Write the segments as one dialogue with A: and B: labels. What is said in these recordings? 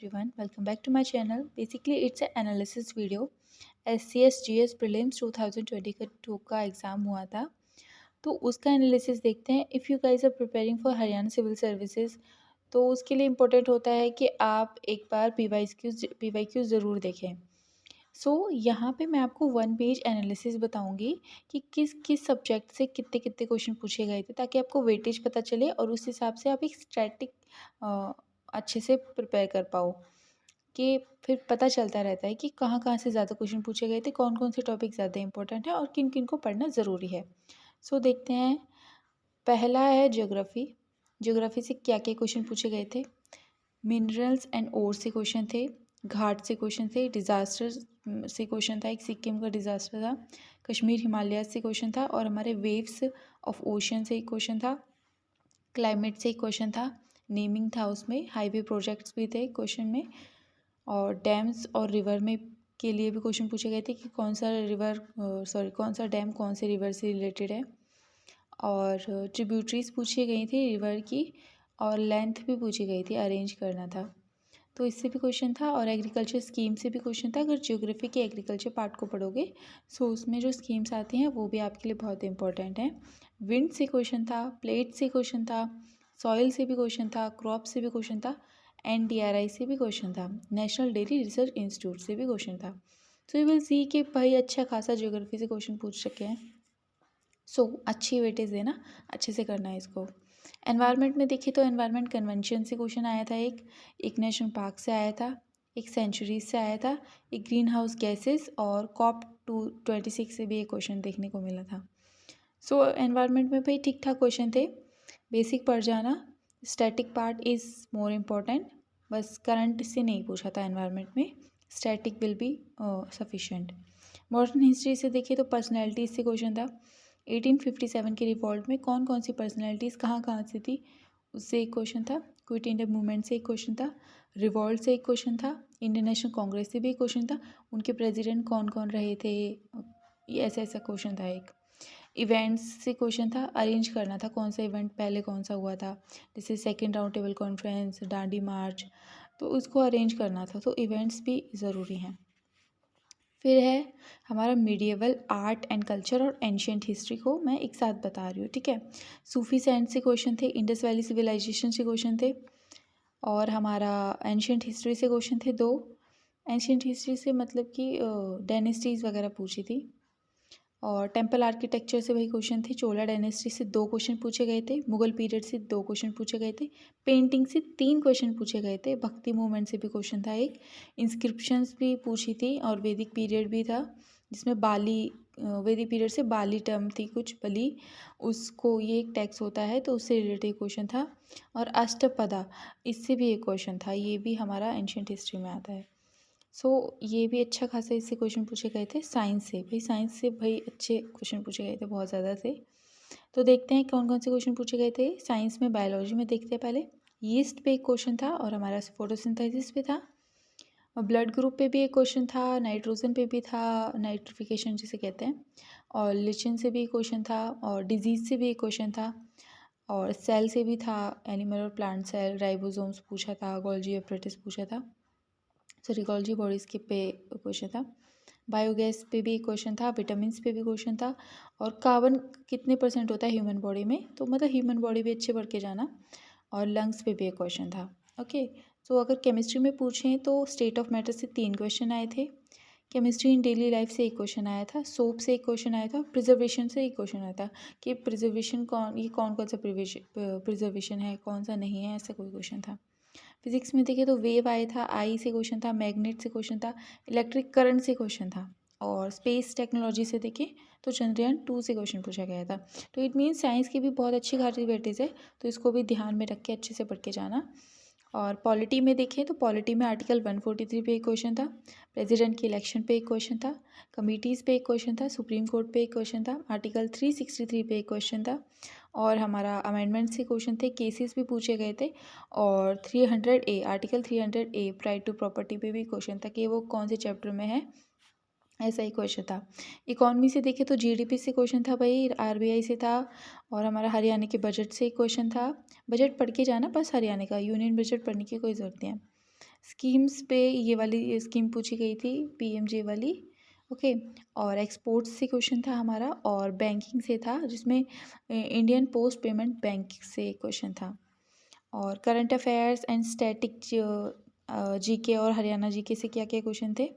A: everyone, welcome back to my channel. Basically it's an analysis video. SCS GS prelims 2022 का exam हुआ था, तो उसका एनालिसिस देखते हैं. If you guys are preparing for Haryana civil services, तो उसके लिए इम्पोर्टेंट होता है कि आप एक बार PYQ ज़रूर देखें. यहाँ पे मैं आपको 1 पेज एनालिसिस बताऊंगी कि किस किस सब्जेक्ट से कितने कितने क्वेश्चन पूछे गए थे, ताकि आपको वेटेज पता चले और उस हिसाब से आप एक स्टैटिक अच्छे से प्रिपेयर कर पाओ. कि फिर पता चलता रहता है कि कहाँ कहाँ से ज़्यादा क्वेश्चन पूछे गए थे, कौन कौन से टॉपिक ज़्यादा इंपॉर्टेंट है और किन किन को पढ़ना ज़रूरी है. देखते हैं. पहला है ज्योग्राफी. ज्योग्राफी से क्या क्या क्वेश्चन पूछे गए थे. मिनरल्स एंड ओर से क्वेश्चन थे, घाट से क्वेश्चन थे, डिज़ास्टर से क्वेश्चन था, एक सिक्किम का डिज़ास्टर था, कश्मीर हिमालय से क्वेश्चन था, और हमारे वेव्स ऑफ ओशन से एक क्वेश्चन था, क्लाइमेट से एक क्वेश्चन था, नेमिंग था उसमें, हाईवे प्रोजेक्ट्स भी थे क्वेश्चन में, और डैम्स और रिवर में के लिए भी क्वेश्चन पूछे गए थे कि कौन सा डैम कौन से रिवर से रिलेटेड है, और ट्रिब्यूटरीज पूछी गई थी रिवर की, और लेंथ भी पूछी गई थी, अरेंज करना था. तो इससे भी क्वेश्चन था, और एग्रीकल्चर स्कीम से भी क्वेश्चन था. अगर ज्योग्राफी के एग्रीकल्चर पार्ट को पढ़ोगे उसमें जो स्कीम्स आती हैं वो भी आपके लिए बहुत इंपॉर्टेंट हैं. विंड से क्वेश्चन था, प्लेट से क्वेश्चन था, सॉइल से भी क्वेश्चन था, क्रॉप से भी क्वेश्चन था, NDRI से भी क्वेश्चन था, नेशनल डेयरी रिसर्च इंस्टीट्यूट से भी क्वेश्चन था. यू विल सी कि भाई अच्छा खासा ज्योग्राफी से क्वेश्चन पूछ सके हैं. अच्छी वेटेज देना, अच्छे से करना है इसको. एनवायरनमेंट में देखिए तो एनवायरनमेंट कन्वेंशन से क्वेश्चन आया था, एक नेशनल पार्क से आया था, एक सेंचुरीज से आया था, एक ग्रीन हाउस गैसेस, और COP26 से भी एक क्वेश्चन देखने को मिला था. एनवायरनमेंट में भाई ठीक ठाक क्वेश्चन थे, बेसिक पढ़ जाना. Static part is more important, बस करंट से नहीं पूछा था एनवायरनमेंट में, static will be sufficient. Modern history से देखिए तो पर्सनैलिटीज से क्वेश्चन था. 1857 के रिवॉल्ट में कौन कौन सी पर्सनैलिटीज़ कहाँ कहाँ से थी, उससे एक क्वेश्चन था. क्विट इंडिया मूवमेंट से एक क्वेश्चन था, रिवॉल्ट से एक क्वेश्चन था, इंडियन नेशनल कांग्रेस से भी एक क्वेश्चन था, उनके प्रेसिडेंट कौन कौन रहे थे, ये ऐसा क्वेश्चन था. एक इवेंट्स से क्वेश्चन था, अरेंज करना था कौन सा इवेंट पहले कौन सा हुआ था, जैसे सेकेंड राउंड टेबल कॉन्फ्रेंस, डांडी मार्च, तो उसको अरेंज करना था. तो इवेंट्स भी ज़रूरी हैं. फिर है हमारा मीडिएवल आर्ट एंड कल्चर और एंशियंट हिस्ट्री को मैं एक साथ बता रही हूँ, ठीक है. सूफी सैंड से क्वेश्चन थे, इंडस वैली सिविलाइजेशन से क्वेश्चन थे, और हमारा एंशियंट हिस्ट्री से क्वेश्चन थे 2. एंशियंट हिस्ट्री से मतलब कि डायनेस्टीज़ वगैरह पूछी थी, और टेम्पल आर्किटेक्चर से वही क्वेश्चन थे. चोला डायनेस्टी से 2 क्वेश्चन पूछे गए थे, मुगल पीरियड से 2 क्वेश्चन पूछे गए थे, पेंटिंग से 3 क्वेश्चन पूछे गए थे, भक्ति मूवमेंट से भी क्वेश्चन था एक, इंस्क्रिप्शंस भी पूछी थी, और वैदिक पीरियड भी था जिसमें वैदिक पीरियड से बाली टर्म थी कुछ, बली, उसको ये एक टैक्स होता है तो उससे रिलेटेड क्वेश्चन था, और अष्टपदा इससे भी एक क्वेश्चन था, ये भी हमारा एंशियंट हिस्ट्री में आता है. ये भी अच्छा खासा इससे क्वेश्चन पूछे गए थे. साइंस से भाई अच्छे क्वेश्चन पूछे गए थे, बहुत ज़्यादा थे. तो देखते हैं कौन कौन से क्वेश्चन पूछे गए थे. साइंस में बायोलॉजी में देखते हैं पहले. यीस्ट पे एक क्वेश्चन था, और हमारा फोटोसिंथेसिस पे था, और ब्लड ग्रुप पे भी एक क्वेश्चन था, नाइट्रोजन पे भी था, नाइट्रिफिकेशन जिसे कहते हैं, और लिचिन से भी एक क्वेश्चन था, और डिजीज़ से भी एक क्वेश्चन था, और सेल से भी था, एनिमल और प्लांट सेल, राइबोसोम्स पूछा था, गोल्जी एपरेटिस पूछा था, गोल्जी बॉडीज़ के पे क्वेश्चन था, बायोगैस पे भी क्वेश्चन था, विटामिन्स पे भी क्वेश्चन था, और कार्बन कितने % होता है ह्यूमन बॉडी में, तो मतलब ह्यूमन बॉडी भी अच्छे पढ़ के जाना, और लंग्स पे भी एक क्वेश्चन था. ओके. अगर केमिस्ट्री में पूछें तो स्टेट ऑफ मैटर से 3 क्वेश्चन आए थे, केमिस्ट्री इन डेली लाइफ से एक क्वेश्चन आया था, सोप से एक क्वेश्चन आया था, प्रिजर्वेशन से एक क्वेश्चन आया था कि प्रिजर्वेशन कौन कौन सा प्रिजर्वेशन है, कौन सा नहीं है, ऐसा कोई क्वेश्चन था. फिजिक्स में देखिए तो वेव आया था, आई से क्वेश्चन था, मैग्नेट से क्वेश्चन था, इलेक्ट्रिक करंट से क्वेश्चन था, और स्पेस टेक्नोलॉजी से देखें तो चंद्रयान 2 से क्वेश्चन पूछा गया था. तो इट मीन्स साइंस की भी बहुत अच्छी खासी वेटेज है, तो इसको भी ध्यान में रख के अच्छे से पढ़ के जाना. और पॉलिटी में देखें तो पॉलिटी में आर्टिकल 143 पे एक क्वेश्चन था, प्रेसिडेंट की इलेक्शन पे एक क्वेश्चन था, कमिटीज़ पे एक क्वेश्चन था, सुप्रीम कोर्ट पे एक क्वेश्चन था, आर्टिकल 363 पे एक क्वेश्चन था, और हमारा अमेंडमेंट से क्वेश्चन थे, केसेस भी पूछे गए थे, और 300A article 300A right to property पे भी क्वेश्चन था कि वो कौन से चैप्टर में है, ऐसा ही क्वेश्चन था. इकॉनमी से देखें तो GDP से क्वेश्चन था भाई, RBI से था, और हमारा हरियाणा के बजट से एक क्वेश्चन था. बजट पढ़ के जाना बस, हरियाणा का यूनियन बजट पढ़ने की कोई ज़रूरत नहीं है. स्कीम्स पे ये वाली स्कीम पूछी गई थी, पीएमजे वाली। ओके। और एक्सपोर्ट्स से क्वेश्चन था हमारा, और बैंकिंग से था जिसमें इंडियन पोस्ट पेमेंट बैंक से क्वेश्चन था। और current affairs and static GK और हरियाणा जीके से क्या क्या क्वेश्चन थे,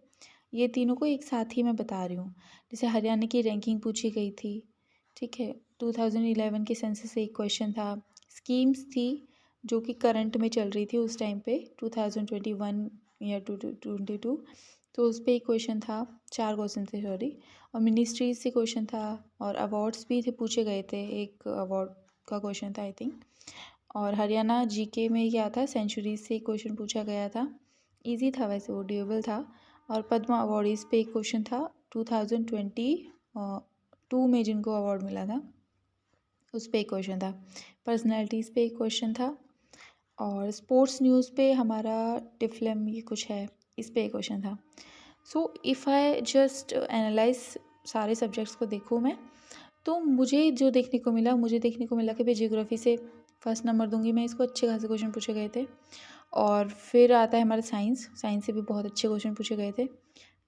A: ये तीनों को एक साथ ही मैं बता रही हूँ। जैसे हरियाणा की रैंकिंग पूछी गई थी, ठीक है। 2011 के सेंसस से एक क्वेश्चन था। स्कीम्स थी जो कि करंट में चल रही थी उस टाइम पे, 2021 या 2022, तो उस पर एक क्वेश्चन था, 4 क्वेश्चन थे सॉरी। और मिनिस्ट्रीज से क्वेश्चन था, और अवार्ड्स भी थे, पूछे गए थे, एक अवार्ड का क्वेश्चन था आई थिंक। और हरियाणा जीके में क्या था, सेंचुरीज से क्वेश्चन पूछा गया था, इजी था वैसे, वो ड्यूएबल था। और पद्मा अवार्डीज़ पे एक क्वेश्चन था 2022 में जिनको अवार्ड मिला था, उस पे एक क्वेश्चन था। पर्सनैलिटीज़ पे एक क्वेश्चन था। और स्पोर्ट्स न्यूज़ पे हमारा टिफलम ये कुछ है, इस पे एक क्वेश्चन था। So if I just analyse सारे सब्जेक्ट्स को देखूँ मैं, तो मुझे जो देखने को मिला, कि भाई जियोग्राफी से फर्स्ट नंबर दूंगी मैं इसको, अच्छे खासे क्वेश्चन पूछे गए थे। और फिर आता है हमारा साइंस से भी बहुत अच्छे क्वेश्चन पूछे गए थे।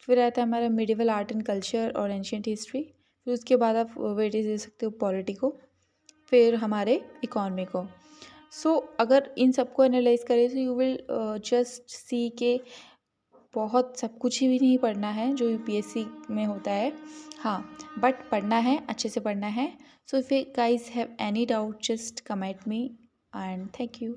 A: फिर आता है हमारा मिडिवल आर्ट एंड कल्चर और एंशियंट हिस्ट्री। फिर उसके बाद आप वेटेज दे सकते हो पॉलिटी को, फिर हमारे इकॉनमी को। सो अगर इन सबको एनालाइज करें तो यू विल जस्ट सी के बहुत सब कुछ ही भी नहीं पढ़ना है जो यूपीएससी में होता है, हाँ, बट पढ़ना है, अच्छे से पढ़ना है। So if you guys have any doubt just comment me, and thank you.